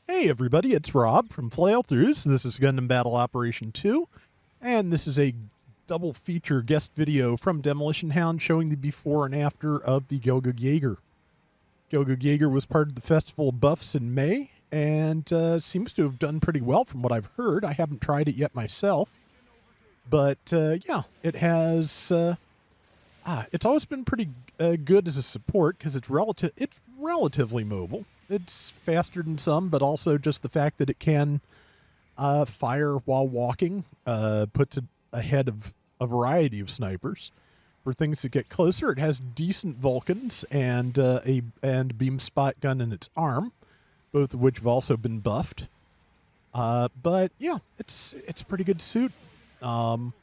Hey everybody, it's Rob from Flailthroughs. This is Gundam Battle Operation 2, and this is a double feature guest video from Demolition Hound showing the before and after of the Gelgoog Jager. Gelgoog Jager was part of the Festival of Buffs in May, and seems to have done pretty well from what I've heard. I haven't tried it yet myself, but yeah, it has... it's always been pretty good as a support because it's relatively mobile. It's faster than some, but also just the fact that it can fire while walking puts it ahead of a variety of snipers. For things that get closer, it has decent Vulcans and a beam spot gun in its arm, both of which have also been buffed. But yeah, it's a pretty good suit. Demo's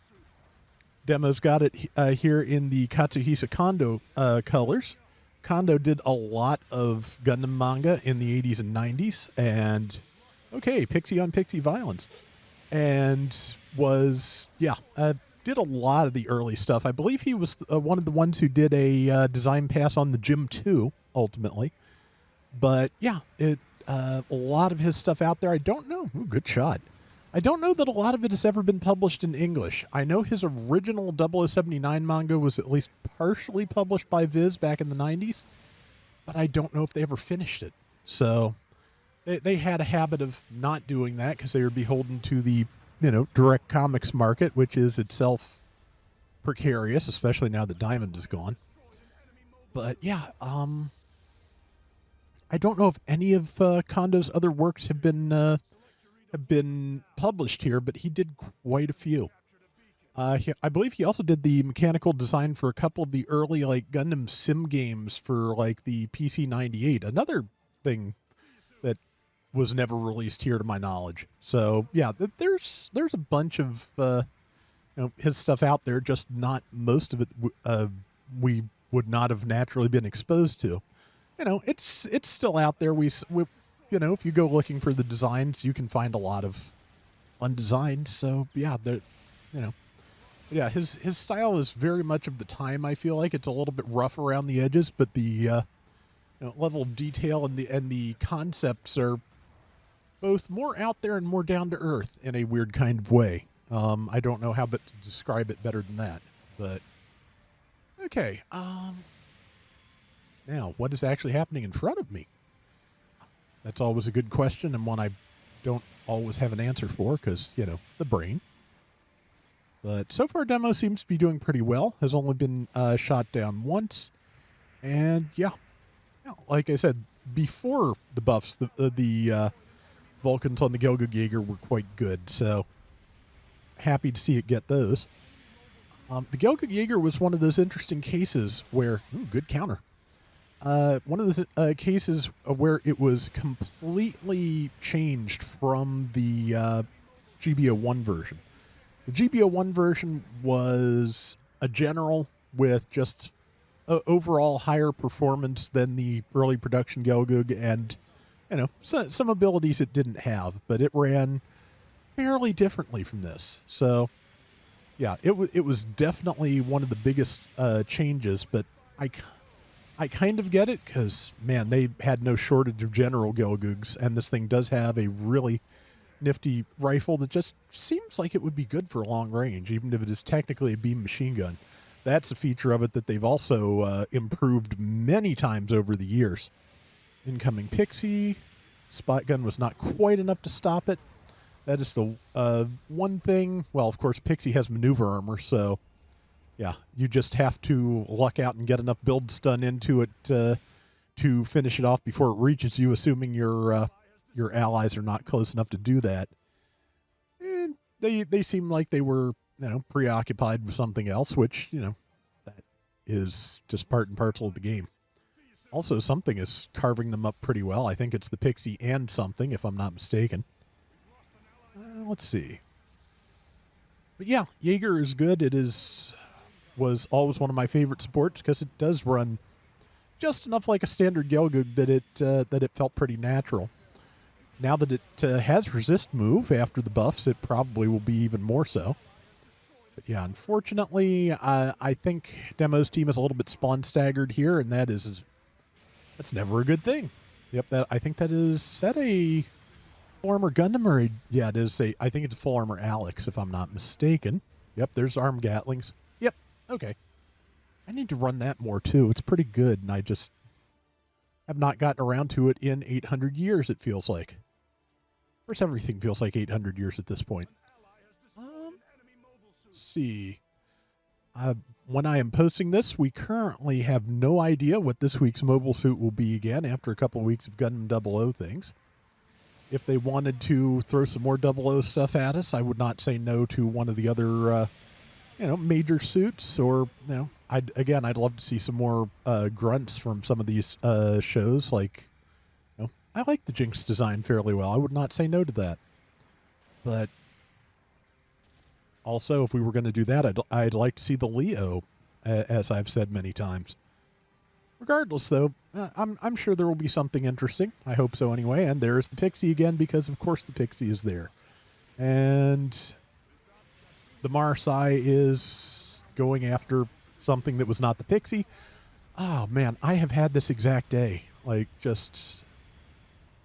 got it here in the Katsuhisa Kondo colors. Kondo did a lot of Gundam manga in the 80s and 90s, and okay, pixie on pixie violence, and did a lot of the early stuff. I believe he was one of the ones who did a design pass on the Gym 2 ultimately, but yeah, a lot of his stuff out there. I don't know. Ooh, good shot. I don't know that a lot of it has ever been published in English. I know his original 0079 manga was at least partially published by Viz back in the 90s, but I don't know if they ever finished it. So they had a habit of not doing that because they were beholden to the, direct comics market, which is itself precarious, especially now that Diamond is gone. But yeah, I don't know if any of Kondo's other works have been published here, but he did quite a few. I believe he also did the mechanical design for a couple of the early Gundam sim games for the PC 98. Another thing that was never released here to my knowledge. So yeah, there's a bunch of his stuff out there, just not most of it we would not have naturally been exposed to. It's still out there. We if you go looking for the designs, you can find a lot of undesigned. So yeah, yeah, his style is very much of the time. I feel like it's a little bit rough around the edges, but the level of detail and the concepts are both more out there and more down to earth in a weird kind of way. I don't know how to describe it better than that, but okay. Now, what is actually happening in front of me? That's always a good question, and one I don't always have an answer for because, the brain. But so far, Demo seems to be doing pretty well. Has only been shot down once. And, yeah, like I said, before the buffs, the Vulcans on the Gelgoog Jager were quite good. So, happy to see it get those. The Gelgoog Jager was one of those interesting cases where... Ooh, good counter. One of those cases where it was completely changed from the GBO1 version. The GBO1 version was a general with just overall higher performance than the early production Gelgoog, and some abilities it didn't have, but it ran fairly differently from this. So yeah, it was definitely one of the biggest changes, but I kind of get it because, man, they had no shortage of general Gelgoogs, and this thing does have a really nifty rifle that just seems like it would be good for long range, even if it is technically a beam machine gun. That's a feature of it that they've also improved many times over the years. Incoming Pixie. Spot gun was not quite enough to stop it. That is the one thing. Well, of course, Pixie has maneuver armor, so... yeah, you just have to luck out and get enough build stun into it to finish it off before it reaches you, assuming your allies are not close enough to do that. And they seem like they were, preoccupied with something else, which, that is just part and parcel of the game. Also, something is carving them up pretty well. I think it's the Pixie and something, if I'm not mistaken. Let's see. But yeah, Jaeger is good. It was always one of my favorite supports because it does run just enough like a standard Gelgoog that it felt pretty natural. Now that it has resist move after the buffs, it probably will be even more so. But yeah, unfortunately, I think Demo's team is a little bit spawn staggered here, and that's never a good thing. Yep, I think that is... Is that a... Full armor Gundam, or yeah, it is a. I think it's a full armor Alex, if I'm not mistaken. Yep, there's arm Gatlings. Yep, okay. I need to run that more too. It's pretty good, and I just have not gotten around to it in 800 years. It feels like. Of course, everything feels like 800 years at this point. Let's see. When I am posting this, we currently have no idea what this week's mobile suit will be again after a couple of weeks of Gundam 00 things. If they wanted to throw some more 00 stuff at us, I would not say no to one of the other, major suits. Or, I'd love to see some more grunts from some of these shows. Like, I like the Jinx design fairly well. I would not say no to that. But also, if we were going to do that, I'd like to see the Leo, as I've said many times. Regardless, though, I'm sure there will be something interesting. I hope so anyway. And there's the Pixie again, because of course the Pixie is there. And the Marsai is going after something that was not the Pixie. Oh, man, I have had this exact day. Like, just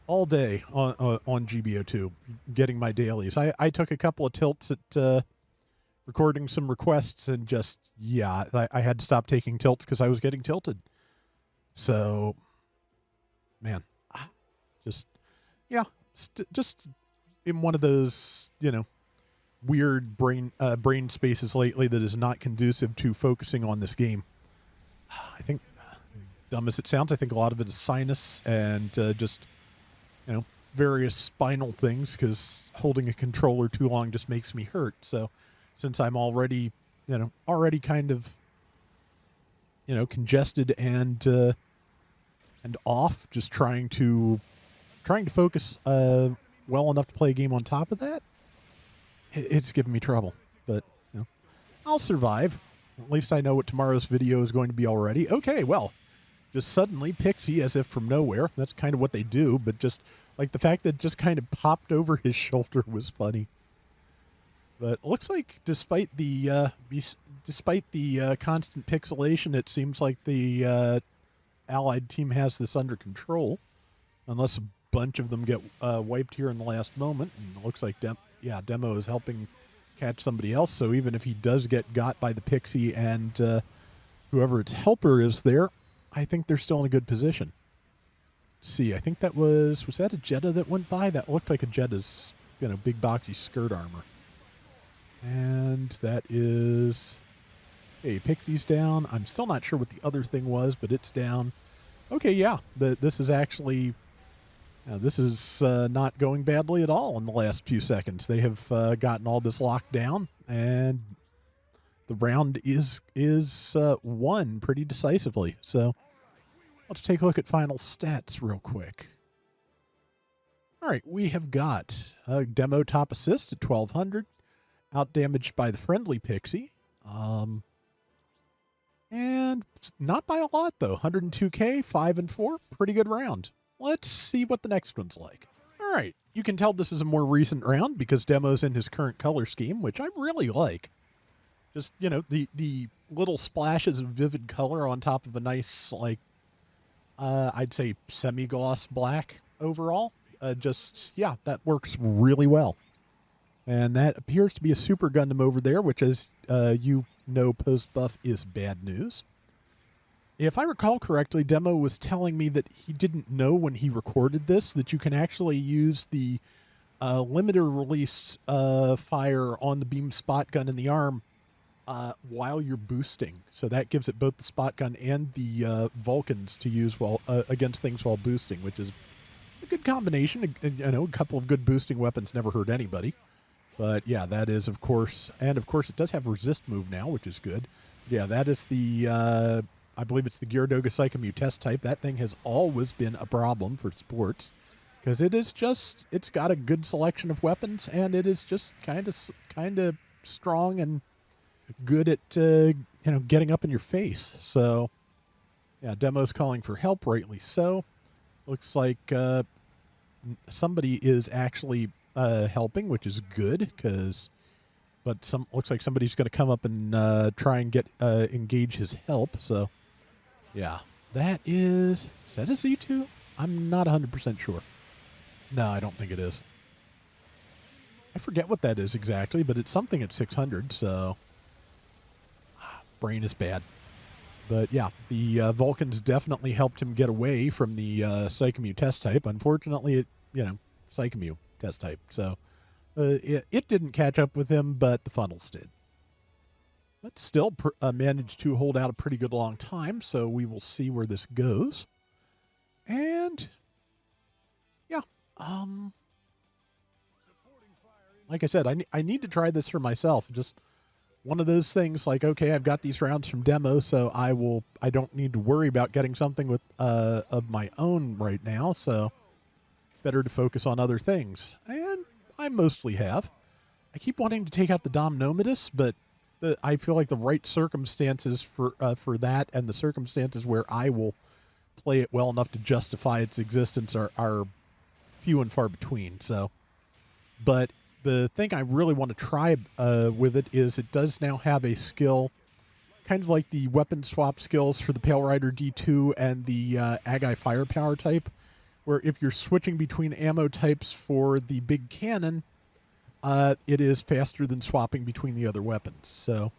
all day on GBO2, getting my dailies. I took a couple of tilts at recording some requests, and just, I had to stop taking tilts because I was getting tilted. So, man, just in one of those, weird brain spaces lately that is not conducive to focusing on this game. I think, dumb as it sounds, I think a lot of it is sinus and just, various spinal things, because holding a controller too long just makes me hurt. So, since I'm already kind of, congested and off, just trying to focus well enough to play a game on top of that, it's giving me trouble. But I'll survive. At least I know what tomorrow's video is going to be already. Okay, well, just suddenly Pixie, as if from nowhere. That's kind of what they do, but just like the fact that it just kind of popped over his shoulder was funny. But it looks like despite the constant pixelation, it seems like the Allied team has this under control, unless a bunch of them get wiped here in the last moment. And it looks like Demo is helping catch somebody else. So even if he does get got by the Pixie and whoever its helper is there, I think they're still in a good position. Let's see, I think that was that a Jeddah that went by? That looked like a Jeddah's, big boxy skirt armor. And that is, hey, Pixie's down. I'm still not sure what the other thing was, but it's down. Okay, yeah, this is actually, this is not going badly at all in the last few seconds. They have gotten all this locked down, and the round is won pretty decisively. So let's take a look at final stats real quick. All right, we have got Demo top assist at 1,200. Outdamaged by the friendly Pixie. And not by a lot, though. 102k, 5 and 4. Pretty good round. Let's see what the next one's like. All right. You can tell this is a more recent round because Demo's in his current color scheme, which I really like. Just, the little splashes of vivid color on top of a nice, I'd say semi-gloss black overall. That works really well. And that appears to be a Super Gundam over there, which, as post-buff is bad news. If I recall correctly, Demo was telling me that he didn't know when he recorded this that you can actually use the limiter release fire on the beam spot gun in the arm while you're boosting. So that gives it both the spot gun and the Vulcans to use while against things while boosting, which is a good combination. A couple of good boosting weapons never hurt anybody. But yeah, that is, of course, and of course it does have resist move now, which is good. Yeah, that is the, I believe it's the Gyaradoga Psychomute test type. That thing has always been a problem for sports, because it's got a good selection of weapons, and it is just kind of strong and good at, getting up in your face. So, yeah, Demo's calling for help, rightly so. Looks like somebody is actually helping, which is good, looks like somebody's going to come up and try and get engage his help. So, yeah, is that a Z2? I'm not 100% sure. No, I don't think it is. I forget what that is exactly, but it's something at 600, so brain is bad. But yeah, the Vulcans definitely helped him get away from the Psychomu test type. Unfortunately, Psychomu test type. So it didn't catch up with him, but the funnels did. But still managed to hold out a pretty good long time, so we will see where this goes. And yeah, like I said, I need to try this for myself. Just one of those things like, okay, I've got these rounds from demo, so I don't need to worry about getting something with of my own right now, so better to focus on other things. And I mostly have. I keep wanting to take out the Dom Nomadus, but I feel like the right circumstances for that and the circumstances where I will play it well enough to justify its existence are few and far between. So, but the thing I really want to try with it is it does now have a skill, kind of like the weapon swap skills for the Pale Rider D2 and the Agai Firepower type, where if you're switching between ammo types for the big cannon, it is faster than swapping between the other weapons. So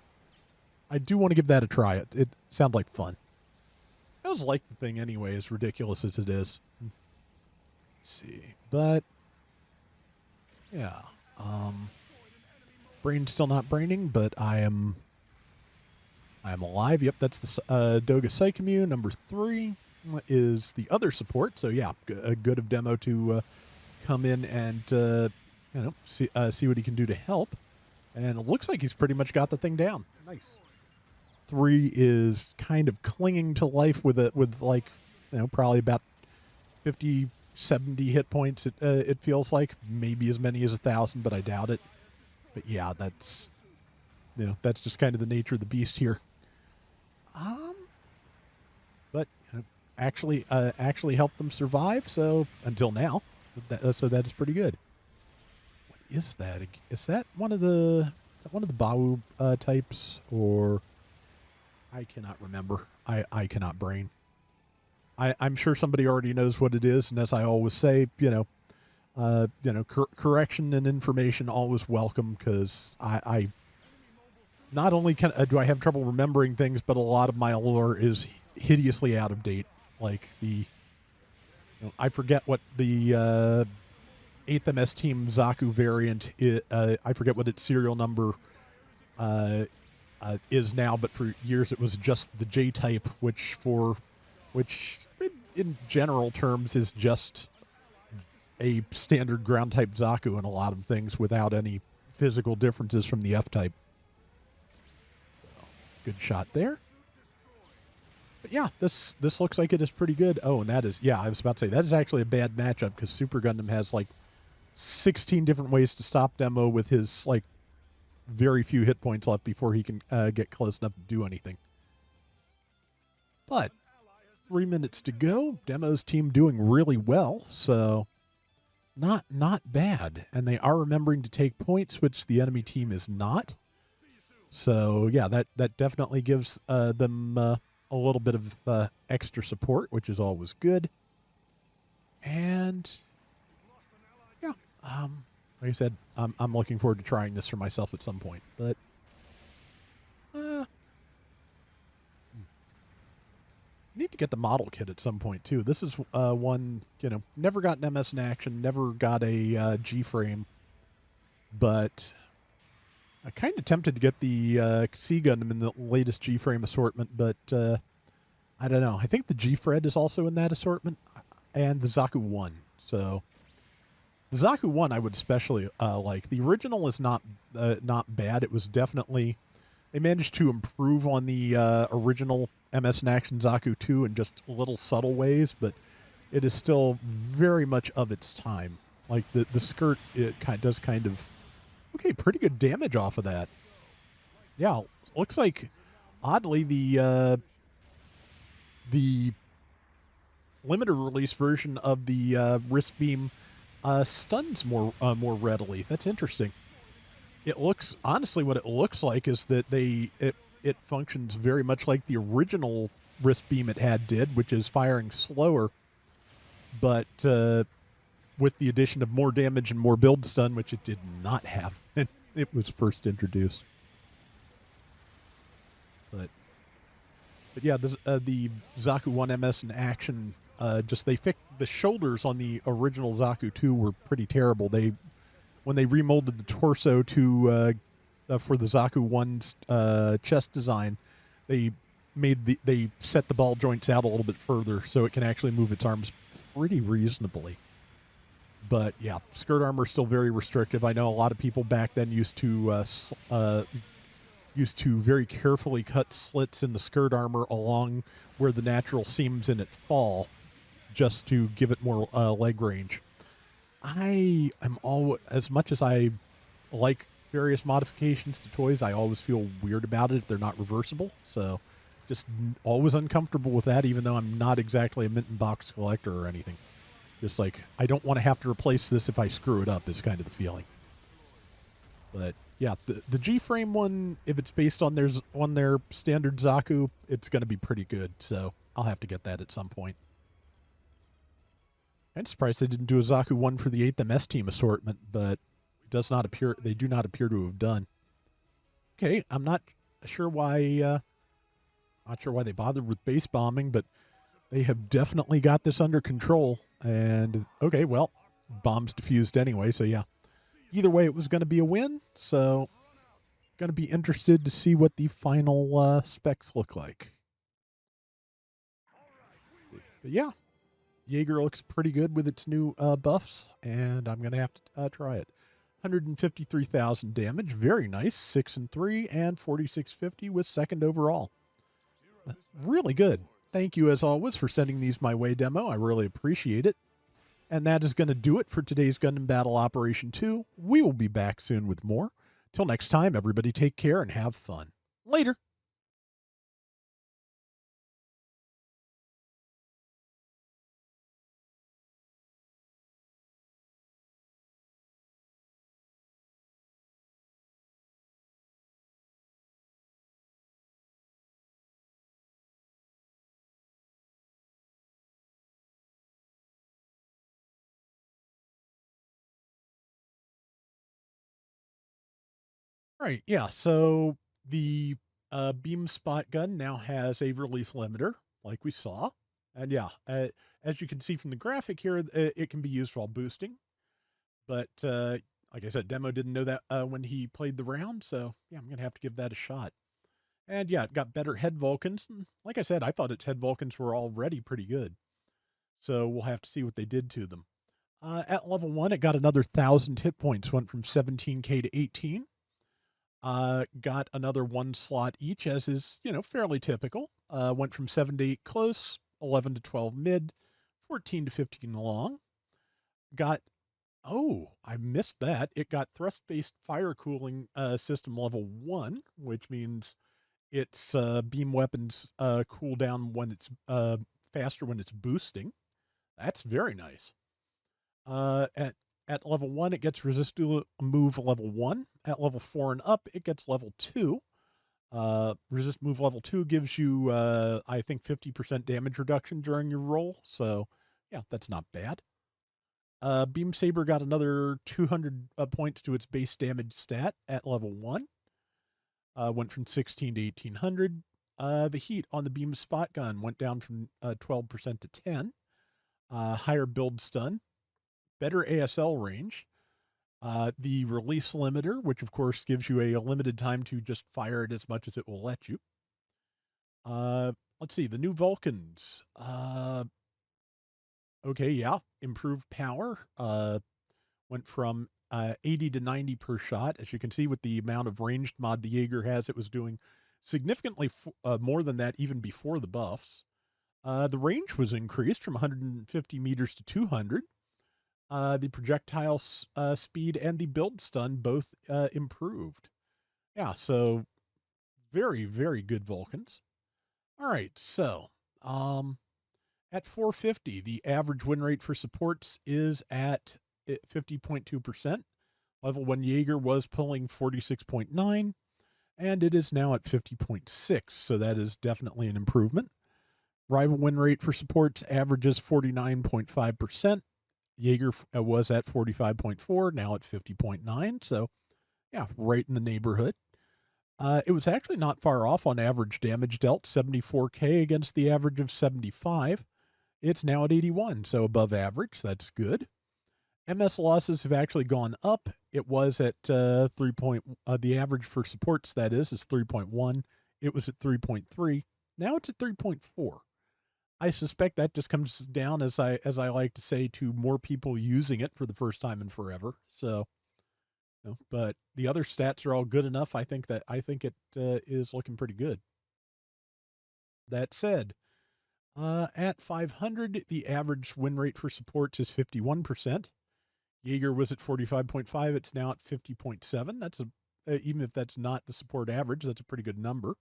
I do want to give that a try. It sounds like fun. I always like the thing anyway, as ridiculous as it is. Let's see. But yeah. Brain's still not braining, but I am alive. Yep, that's the Doga Psychomu. Number 3 is the other support. So yeah, good of Demo to come in and see what he can do to help. And it looks like he's pretty much got the thing down. Nice. 3 is kind of clinging to life with like, probably about 50, 70 hit points. It feels like maybe as many as 1,000, but I doubt it. But yeah, that's just kind of the nature of the beast here. But actually helped them survive. So until now, so that is pretty good. What is that? Is that one of the Bawu types, or I cannot remember. I cannot brain. I'm sure somebody already knows what it is, and as I always say, correction and information always welcome, because I not only do I have trouble remembering things, but a lot of my lore is hideously out of date. Like I forget what the 8th MS Team Zaku variant is. I forget what its serial number is now, but for years it was just the J type, which in general terms is just a standard ground type Zaku in a lot of things without any physical differences from the F type. Good shot there. But yeah, this looks like it is pretty good. Oh, and that is, yeah, I was about to say, that is actually a bad matchup, because Super Gundam has like 16 different ways to stop Demo with his like very few hit points left before he can get close enough to do anything. But 3 minutes to go. Demo's team doing really well, so not bad. And they are remembering to take points, which the enemy team is not. So yeah, that definitely gives them a little bit of extra support, which is always good. And yeah, like I said, I'm looking forward to trying this for myself at some point. But need to get the model kit at some point too. This is one, never got an MS in action, never got a G-frame, but I kind of tempted to get the C Gundam in the latest G-frame assortment, but I don't know. I think the G-Fred is also in that assortment, and the Zaku 1. So the Zaku 1 I would especially like. The original is not bad. It was definitely, they managed to improve on the original MS in Action Zaku 2 in just little subtle ways, but it is still very much of its time. Like the skirt, it does kind of, okay, pretty good damage off of that. Yeah, looks like, oddly, the limited release version of the wrist beam stuns more readily. That's interesting. It looks, honestly, what it looks like is that it functions very much like the original wrist beam it did, which is firing slower, but with the addition of more damage and more build stun, which it did not have when it was first introduced. But yeah, the Zaku 1 MS in action, just they fixed the shoulders on the original Zaku 2 were pretty terrible. When they remolded the torso to for the Zaku 1's chest design, they set the ball joints out a little bit further so it can actually move its arms pretty reasonably. But yeah, skirt armor is still very restrictive. I know a lot of people back then used to very carefully cut slits in the skirt armor along where the natural seams in it fall, just to give it more leg range. I am all as much as I like various modifications to toys, I always feel weird about it if they're not reversible. So, just always uncomfortable with that, even though I'm not exactly a mint and box collector or anything. Just like, I don't want to have to replace this if I screw it up, is kind of the feeling. But yeah, the G-frame one, if it's based on their standard Zaku, it's going to be pretty good. So I'll have to get that at some point. I'm surprised they didn't do a Zaku one for the 8th MS team assortment, but they do not appear to have done. Okay, I'm not sure why they bothered with base bombing, but they have definitely got this under control. And okay, well, bombs diffused anyway, so yeah. Either way, it was going to be a win, so going to be interested to see what the final specs look like. But yeah, Jager looks pretty good with its new buffs, and I'm going to have to try it. 153,000 damage, very nice. 6 and 3, and 4650 with second overall. Really good. Thank you, as always, for sending these my way, Demo. I really appreciate it. And that is going to do it for today's Gundam Battle Operation 2. We will be back soon with more. Till next time, everybody take care and have fun. Later. All right, yeah, so the beam spot gun now has a release limiter, like we saw. And yeah, as you can see from the graphic here, it can be used while boosting. But like I said, Demo didn't know that when he played the round, so yeah, I'm going to have to give that a shot. And yeah, it got better head Vulcans. Like I said, I thought its head Vulcans were already pretty good. So we'll have to see what they did to them. At level 1, it got another 1,000 hit points, went from 17k to 18. Got another 1 slot each, as is, fairly typical. Went from 7 to 8 close, 11 to 12 mid, 14 to 15 long. I missed that. It got thrust-based fire cooling system level 1, which means its beam weapons cool down when it's faster when it's boosting. That's very nice. At level 1, it gets resist move level 1. At level 4 and up, it gets level 2. Resist move level 2 gives you, I think, 50% damage reduction during your roll. So, yeah, that's not bad. Beam Saber got another 200 points to its base damage stat at level 1. Went from 16 to 1800. The heat on the beam spot gun went down from 12% to 10. Higher build stun. Better ASL range. The release limiter, which of course gives you a limited time to just fire it as much as it will let you. Let's see, the new Vulcans. Okay, yeah, improved power. Went from 80 to 90 per shot. As you can see with the amount of ranged mod the Jaeger has, it was doing significantly more than that even before the buffs. The range was increased from 150 meters to 200. The projectile speed and the build stun both improved. Yeah, so very, very good Vulcans. All right, so at 450, the average win rate for supports is at 50.2%. Level 1 Jaeger was pulling 46.9, and it is now at 50.6, so that is definitely an improvement. Rival win rate for supports averages 49.5%. Jager was at 45.4, now at 50.9. So, yeah, right in the neighborhood. It was actually not far off on average damage dealt, 74K against the average of 75. It's now at 81, so above average. That's good. MS losses have actually gone up. It was at 3 point, the average for supports, that is 3.1. It was at 3.3. Now it's at 3.4. I suspect that just comes down, as I like to say, to more people using it for the first time in forever. So, but the other stats are all good enough. I think it is looking pretty good. That said, at 500, the average win rate for supports is 51%. Jager was at 45.5. It's now at 50.7. That's even if that's not the support average, that's a pretty good number.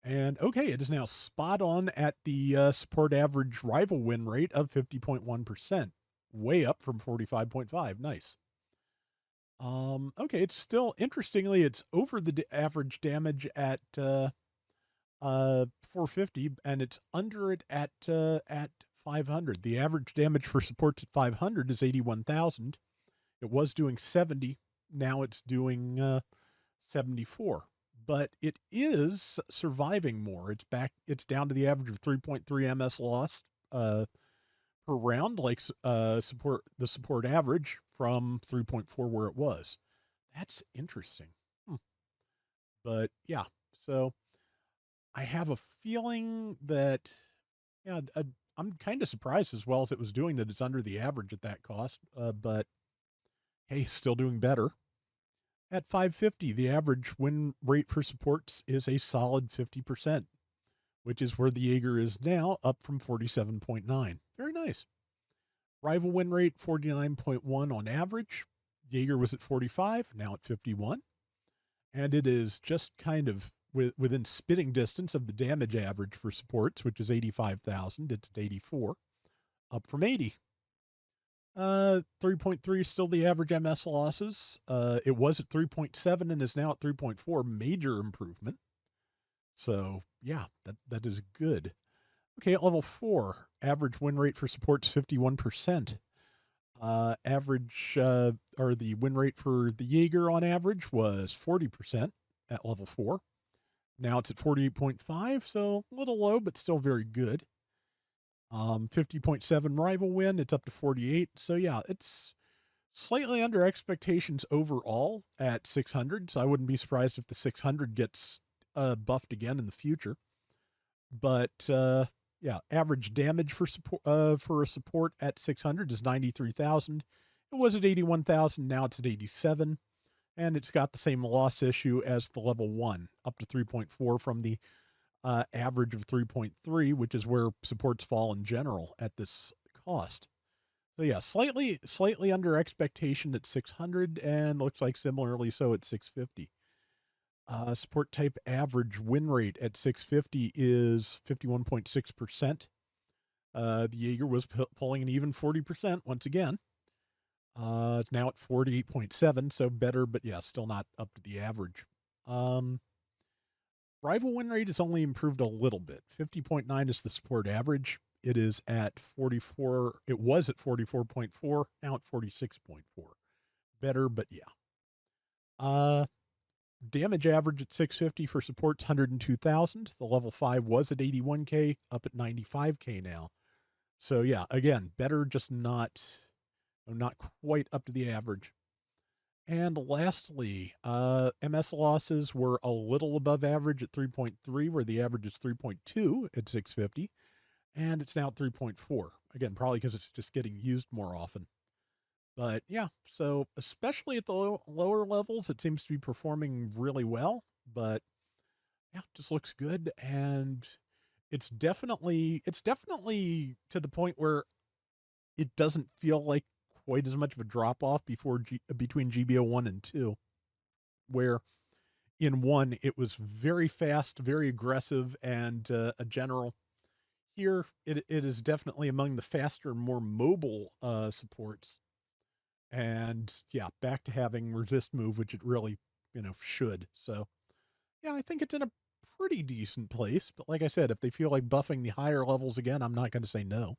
And okay, it is now spot on at the support average rival win rate of 50.1%, way up from 45.5. Nice. Okay, it's still, interestingly, it's over the average damage at 450, and it's under it at 500. The average damage for supports at 500 is 81,000. It was doing 70. Now it's doing 74. But it is surviving more. It's down to the average of 3.3 MS lost per round, like the support average from 3.4 where it was. That's interesting. But yeah, so I have a feeling that, yeah, I'm kind of surprised, as well as it was doing, that it's under the average at that cost. But hey, still doing better. At 550, the average win rate for supports is a solid 50%, which is where the Jaeger is now, up from 47.9. Very nice. Rival win rate 49.1 on average. Jaeger was at 45, now at 51. And it is just kind of within spitting distance of the damage average for supports, which is 85,000. It's at 84, up from 80. 3.3 is still the average MS losses. It was at 3.7 and is now at 3.4. Major improvement. So yeah, that is good. Okay, at level 4, average win rate for supports 51%. Average or the win rate for the Jaeger on average was 40% at level 4. Now it's at 48.5, so a little low, but still very good. 50.7 rival win, it's up to 48. So yeah, it's slightly under expectations overall at 600. So I wouldn't be surprised if the 600 gets buffed again in the future. But yeah, average damage for a support at 600 is 93,000. It was at 81,000. Now it's at 87, and it's got the same loss issue as the level 1, up to 3.4 from the average of 3.3, which is where supports fall in general at this cost. So yeah, slightly under expectation at 600, and looks like similarly so at 650. Support type average win rate at 650 is 51.6%. The Jaeger was pulling an even 40% once again. It's now at 48.7, so better, but yeah, still not up to the average. Rival win rate has only improved a little bit. 50.9 is the support average. It is at 44. It was at 44.4, now at 46.4. Better, but yeah. Damage average at 650 for supports 102,000. The level 5 was at 81K, up at 95K now. So yeah, again, better, just not quite up to the average. And lastly, MS losses were a little above average at 3.3, where the average is 3.2 at 650, and it's now at 3.4. Again, probably because it's just getting used more often. But yeah, so especially at the lower levels, it seems to be performing really well. But yeah, just looks good, and it's definitely to the point where it doesn't feel like quite as much of a drop off between GBO 1 and 2, where in 1 it was very fast, very aggressive, and a general. Here it is definitely among the faster, more mobile supports. And yeah, back to having resist move, which it really, should. So yeah, I think it's in a pretty decent place. But like I said, if they feel like buffing the higher levels again, I'm not going to say no.